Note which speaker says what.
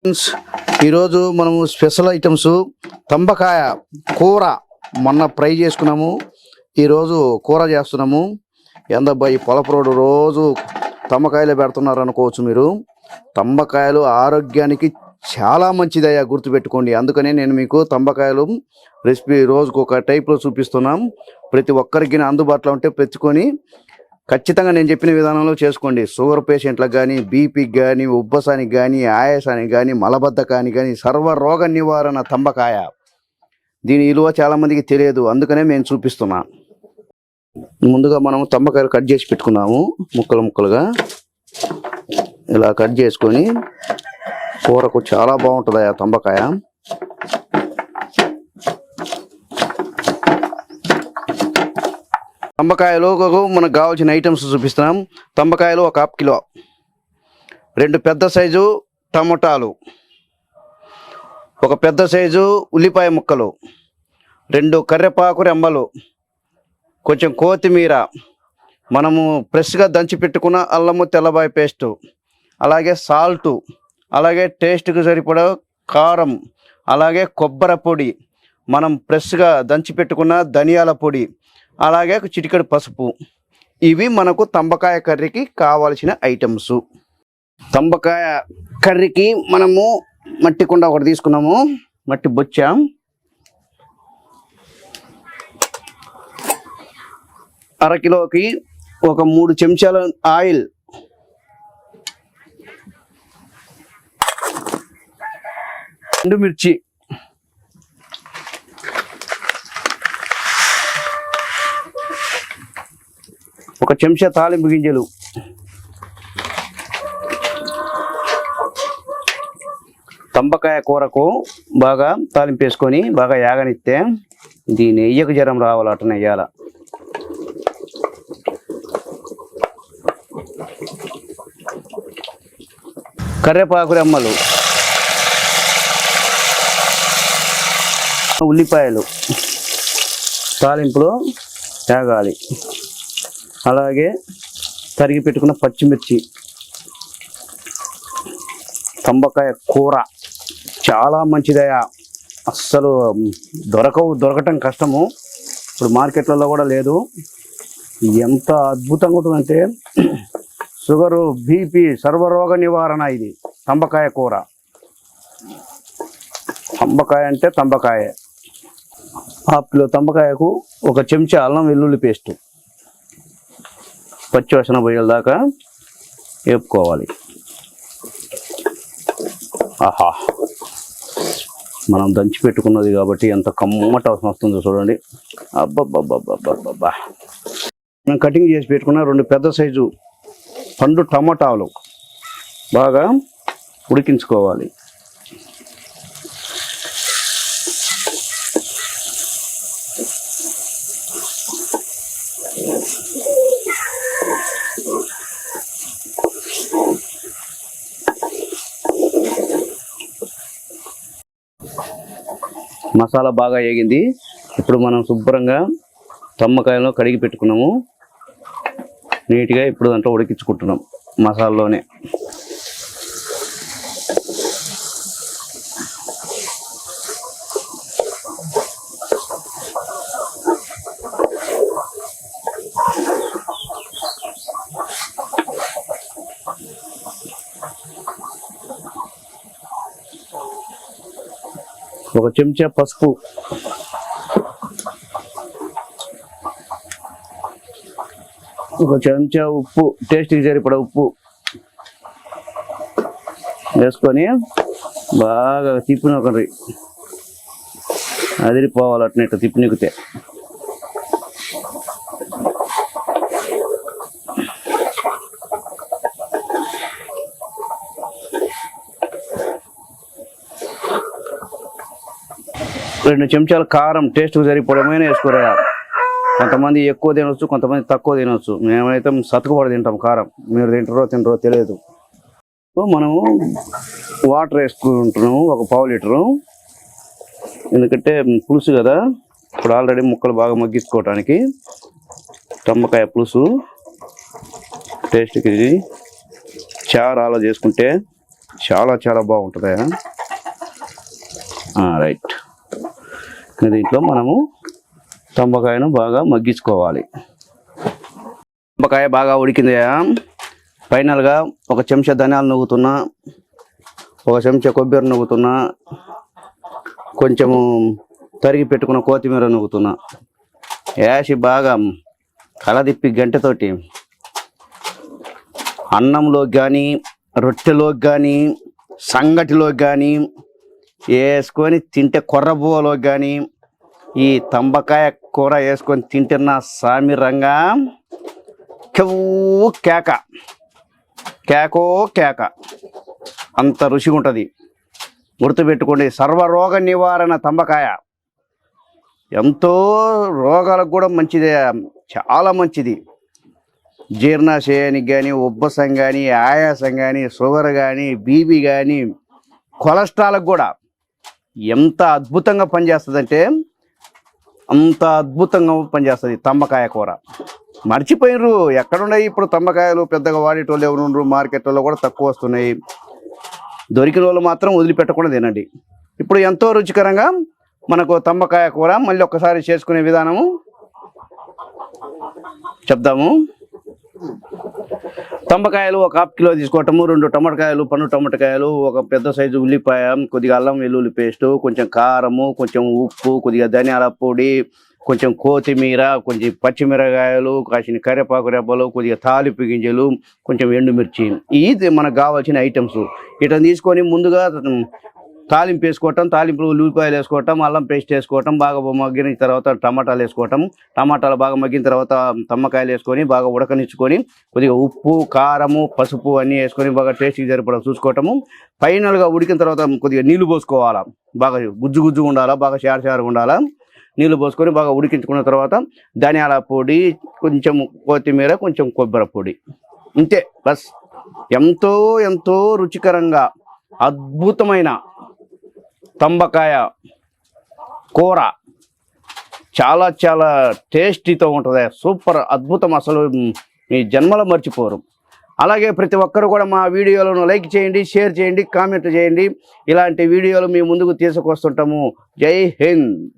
Speaker 1: Friends, ఈరోజు మనము special items తంబకాయ కూర మొన్న ఫ్రై చేసుకున్నాము. ఈరోజు కూర చేస్తున్నాము. ఎందబ్బా ఈ పొలప్రోడు రోజు తంబకాయలు పెడుతున్నారు అనుకోవచ్చు మీరు. తంబకాయలు ఆరోగ్యానికి చాలా మంచిదయ్యా, గుర్తుపెట్టుకోండి. అందుకనే నేను మీకు తంబకాయలు రెసిపీ రోజుకు ఒక టైప్లో చూపిస్తున్నాం. ప్రతి ఒక్కరికి అందుబాటులో ఉంటే పెంచుకొని ఖచ్చితంగా నేను చెప్పిన విధానంలో చేసుకోండి. షుగర్ పేషెంట్లకు కానీ, బీపీకి కానీ, ఉబ్బసానికి కానీ, ఆయాసానికి కానీ, మలబద్ధకానికి కానీ సర్వరోగ నివారణ తంబకాయ. దీని విలువ చాలామందికి తెలియదు, అందుకనే నేను చూపిస్తున్నా. ముందుగా మనం తంబకాయలు కట్ చేసి పెట్టుకున్నాము. ముక్కలు ముక్కలుగా ఇలా కట్ చేసుకొని కూరకు చాలా బాగుంటుంది ఆ తంబకాయ. తంబకాయలు మనకు కావాల్సిన ఐటమ్స్ చూపిస్తున్నాం. తంబకాయలు 1/2 కిలో, 2 పెద్ద సైజు టమోటాలు, 1 పెద్ద సైజు ఉల్లిపాయ ముక్కలు, 2 కరివేపాకు రెమ్మలు, కొంచెం కొత్తిమీర, మనము ఫ్రెష్గా దంచి పెట్టుకున్న అల్లము తెల్లబాయి పేస్టు, అలాగే సాల్టు, అలాగే టేస్ట్కి సరిపడా కారం, అలాగే కొబ్బరి పొడి, మనం ఫ్రెష్గా దంచి పెట్టుకున్న ధనియాల పొడి, అలాగే చిటికెడు పసుపు. ఇవి మనకు తంబకాయ కర్రీకి కావాల్సిన ఐటమ్స్. తంబకాయ కర్రీకి మనము మట్టి కుండ ఒకటి తీసుకున్నాము, మట్టి బొచ్చ. అరకిలోకి ఒక 3 చెంచాల ఆయిల్, మిర్చి, ఒక చెంచా తాలింపు గింజలు, తంబకాయ కూరకు బాగా తాలింపు వేసుకొని బాగా యాగనిస్తే దీని నెయ్యకు జ్వరం రావాలి, అటు నెయ్యాల. కరివేపాకు రెమ్మలు, ఉల్లిపాయలు తాలింపులో యాగాలి. అలాగే తరిగి పెట్టుకున్న పచ్చిమిర్చి. తంబకాయ కూర చాలా మంచిదయా, అస్సలు దొరకటం కష్టము. ఇప్పుడు మార్కెట్లలో కూడా లేదు. ఎంత అద్భుతంగా ఉంటుందంటే షుగరు, బీపీ, సర్వరోగ నివారణ ఇది తంబకాయ కూర. తంబకాయ అంటే తంబకాయ. 1/2 కిలో తంబకాయకు 1 చెంచా అల్లం వెల్లుల్లి పేస్టు, పచ్చివాసన పోయేల దాకా వేపుకోవాలి. ఆహా, మనం దంచి పెట్టుకున్నది కాబట్టి ఎంత కమ్మట వాసన వస్తుందో చూడండి. అబ్బబ్బబ్బబ్బబ్బబ్బా. మనం కటింగ్ చేసి పెట్టుకున్న 2 పెద్ద సైజు పండు టమాటాలు బాగా ఉడికించుకోవాలి. మసాలా బాగా వేగింది. ఇప్పుడు మనం శుభ్రంగా తంబకాయలను కడిగి పెట్టుకున్నాము నీట్గా. ఇప్పుడు దాంట్లో ఉడికించుకుంటున్నాం మసాలాలోనే. ఒక చెంచా పసుపు, ఒక చెంచా ఉప్పు, టేస్ట్కి సరిపడా ఉప్పు వేసుకొని బాగా తిప్పినొకరి అదిరిపోవాలి. అట్నట్టు తిప్పినికితే రెండు చెంచాల కారం టేస్ట్కి సరిపడమైన వేసుకోరా. కొంతమంది ఎక్కువ తినవచ్చు, కొంతమంది తక్కువ తినవచ్చు. మేమైతే సతుకుపడి తింటాం కారం. మీరు తినరో తెలియదు. మనము వాటర్ వేసుకుంటున్నాము, 1 పావు లీటరు. ఎందుకంటే పులుసు కదా. ఇప్పుడు ఆల్రెడీ ముక్కలు బాగా మగ్గించుకోవటానికి తంబకాయ పులుసు టేస్ట్కి చారు అలా చేసుకుంటే చాలా చాలా బాగుంటుంది. రైట్. దీంట్లో మనము తంబకాయను బాగా మగ్గించుకోవాలి. తంబకాయ బాగా ఉడికింది. ఫైనల్గా ఒక చెంచా ధనియాలు నవ్వుతున్నా, ఒక చెంచా కొబ్బరి నవ్వుతున్నా, కొంచెము తరిగి పెట్టుకున్న కొత్తిమీర నవ్వుతున్నా, వేసి బాగా కలదిప్పి గంటతోటి అన్నంలోకి కానీ రొట్టెలోకి కానీ సంగటిలోకి కానీ వేసుకొని తింటే, కొర్రబువ్వలోకి కానీ ఈ తంబకాయ కూర వేసుకొని తింటున్న సామిరంగా కేక కేకో కేక అంత రుచిగా ఉంటుంది. గుర్తుపెట్టుకోండి, సర్వరోగ నివారణ తంబకాయ. ఎంతో రోగాలకు కూడా మంచిది, చాలా మంచిది. జీర్ణాశయానికి కానీ, ఉబ్బసం కానీ, ఆయాసం కానీ, షుగర్ కానీ, బీపీ కానీ, కొలెస్ట్రాల్కి కూడా ఎంత అద్భుతంగా పనిచేస్తుందంటే అంత అద్భుతంగా పనిచేస్తుంది తంబకాయ కూర. మర్చిపోయినరు, ఎక్కడున్నాయి ఇప్పుడు తంబకాయలు? పెద్దగా వాడేటోళ్ళు ఎవరు ఉండరు, మార్కెట్లో కూడా తక్కువ వస్తున్నాయి. దొరికిన వాళ్ళు మాత్రం వదిలిపెట్టకుండా తినండి. ఇప్పుడు ఎంతో రుచికరంగా మనకు తంబకాయ కూర మళ్ళీ ఒక్కసారి చేసుకునే విధానము చెప్దాము. తంబకాయలు ఒక 1/2 కిలో తీసుకోవటము, 2 టమాటకాయలు, పండు టమాటకాయలు, ఒక పెద్ద సైజు ఉల్లిపాయ, కొద్దిగా అల్లం వెల్లుల్లి పేస్టు, కొంచెం కారము, కొంచెం ఉప్పు, కొద్దిగా ధనియాల పొడి, కొంచెం కొత్తిమీర, కొంచెం పచ్చిమిరకాయలు, కాసిన కరివేపాకు రెబ్బలు, కొద్దిగా తాలింపు గింజలు, కొంచెం ఎండుమిర్చి. ఇది మనకు కావాల్సిన ఐటమ్స్. ఇట్లా తీసుకొని ముందుగా తాలింపు వేసుకోవటం, తాలింపులు ఉల్లిపాయలు వేసుకోవటం, అల్లం పేస్ట్ వేసుకోవటం, బాగా మగ్గిన తర్వాత టమాటాలు వేసుకోవటం, టమాటాలు బాగా మగ్గిన తర్వాత తమ్మకాయలు వేసుకొని బాగా ఉడకనిచ్చుకొని కొద్దిగా ఉప్పు, కారము, పసుపు అన్నీ వేసుకొని బాగా టేస్ట్కి సరిపడా చూసుకోవటము. ఫైనల్గా ఉడికిన తర్వాత కొద్దిగా నీళ్లు పోసుకోవాలా, బాగా గుజ్జు గుజ్జుగా ఉండాలా, బాగా షారుగా ఉండాలా. నీళ్లు పోసుకొని బాగా ఉడికించుకున్న తర్వాత ధనియాల పొడి, కొంచెం కొత్తిమీర, కొంచెం కొబ్బరి పొడి, ఇంతే బస్. ఎంతో ఎంతో రుచికరంగా అద్భుతమైన తంబకాయ కూర, చాలా చాలా టేస్టీతో ఉంటుంది. సూపర్, అద్భుతం, అసలు మీ జన్మలో మర్చిపోరు. అలాగే ప్రతి ఒక్కరు కూడా మా వీడియోలను లైక్ చేయండి, షేర్ చేయండి, కామెంట్ చేయండి. ఇలాంటి వీడియోలు మీ ముందుకు తీసుకొస్తుంటాము. జై హింద్.